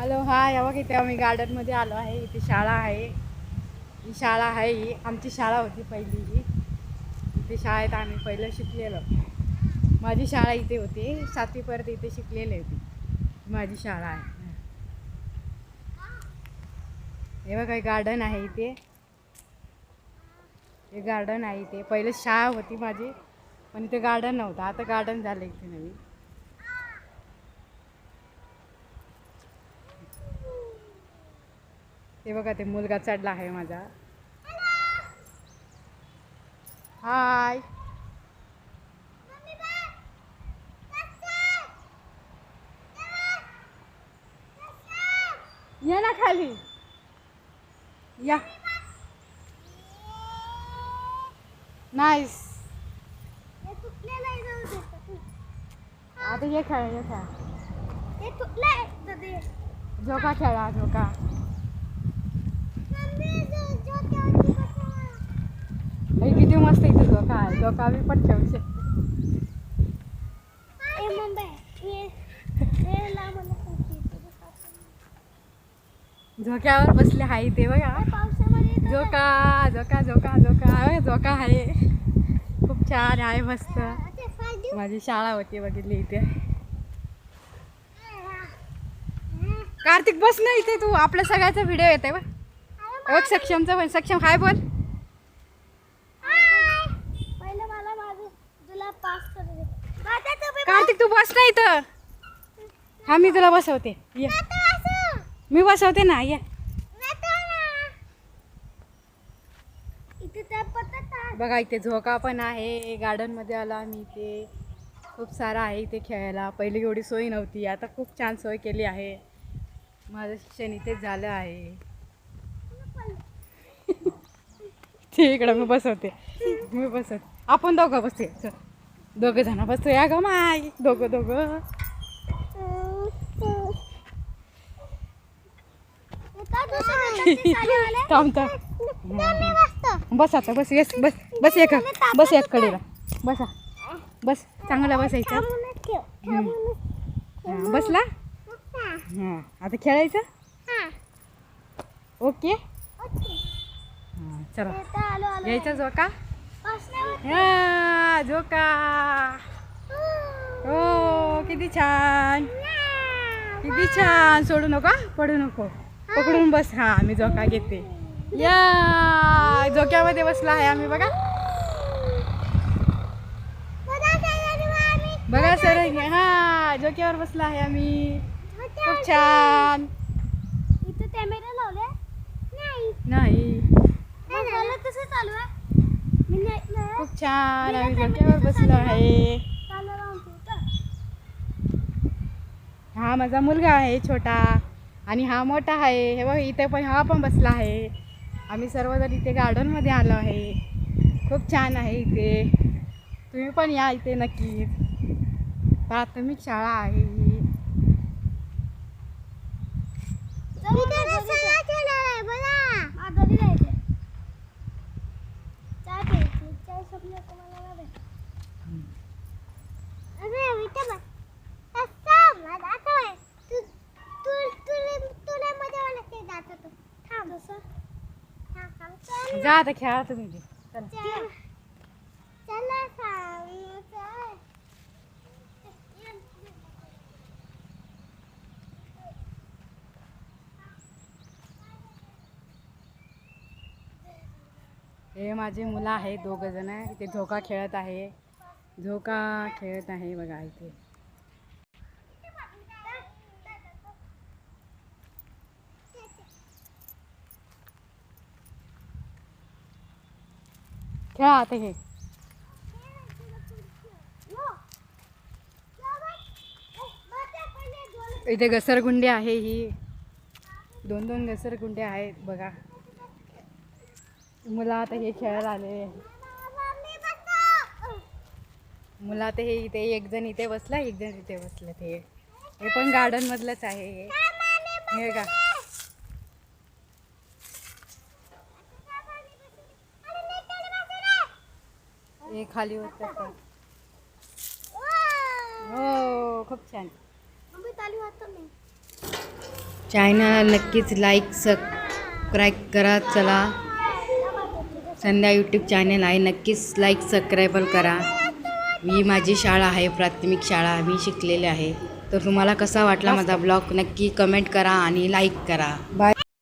Hello hi, या बघ इथे आम्ही गार्डनमध्ये आलो आहे. इथे शाळा आहे. ही शाळा आहे, ही आमची शाळा होती पहिली. ही इथे शाळेत आम्ही पहिलं शिकलेलो. माझी शाळा इथे होती, 7वीपर्यंत इथे शिकलेली होती. माझी शाळा आहे. हे बघा गार्डन आहे इथे. हे गार्डन आहे इथे. पहिले शाळा होती माझी, पण इथे गार्डन नव्हतं. आता गार्डन झालं इथे नवीन. ते बघा, ते मुलगा चढला आहे माझा. हाय, या ना खाली या. नाईस. आता ये खेळ, ये खेळ. झोका खेळा, झोका. किती मस्त इथे झोका आहे. झोका मी पण खेळू शकते. झोक्यावर बसले आहे ते बघा. झोका झोका झोका झोका झोका आहे. खूप छान आहे, मस्त. माझी शाळा होती बघितली इथे. कार्तिक बस ना इथे. तू आपल्या सगळ्याचा व्हिडिओ येते बघ. सक्षमचा पण. सक्षम हाय बोल. कार्तिक तू बस ना इथं. हा मी तुला बसवते. ये, मी बसवते ना. ये बघा, इथे झोका पण आहे. गार्डन मध्ये आला आम्ही. इथे खूप सारा आहे इथे खेळायला. पहिली एवढी सोय नव्हती, आता खूप छान सोय केली आहे. माझं शिक्षण इथेच झालं आहे. ते इकडं मी बसवते. मी बसवते. आपण दोघं बसते. दोघं जण बसतो. या ग माय, दोघं दोघं. थांबता बस. आता बस. येस बस. बस एक. बस एक कडेला बसा. बस चांगला बसायचं. बसला. हां, आता खेळायचं. ओके. हां, चला यायचा झोका. हा झोका. हो, किती छान, किती छान. सोडू नका, पडू नको. पकडून बस. हा, मी झोका घेते. या झोक्यामध्ये बसला आहे आम्ही बघा. बघा सर, हा झोक्यावर बसला आहे आम्ही. खूप छान. इथे कॅमेरा लावले नाही. कसं चालू आहे? खूप छान. आम्ही झोक्यावर बसलो आहे. हा माझा मुलगा आहे छोटा, आणि हा मोठा आहे. हे बघ इथे पण, हा पण बसला आहे. आम्ही सर्वजण इथे गार्डन मध्ये आलो आहे. खूप छान आहे इथे. तुम्ही पण या इथे नक्कीच. प्राथमिक शाळा आहे ही. जा आता खेळा तुम्ही. हे माझे मुलं आहेत, 2 जण. इथे झोका खेळत आहे. झोका खेळत आहे बघा इथे. खेळा आता. हे इथे घसरगुंडी आहे. ही 2 घसरगुंडी आहेत बघा. मुलं आता हे खेळायला आले. मुलं आता हे इथे, एक जण इथे बसला, एक जण इथे बसलं. हे पण गार्डन मधलंच आहे. हे का हे खाली होत. हो, खूप छान. चॅनल नक्कीच लाईक सबस्क्राईब करा. चला, संध्या यूट्यूब चॅनल आहे, नक्कीच लाईक सबस्क्राईब करा. माझी शाळा आहे, प्राथमिक शाळा मी शिकलेले आहे. तर तुम्हाला कसा वाटला माझा ब्लॉग नक्की कमेंट करा आणि लाईक करा. बाय.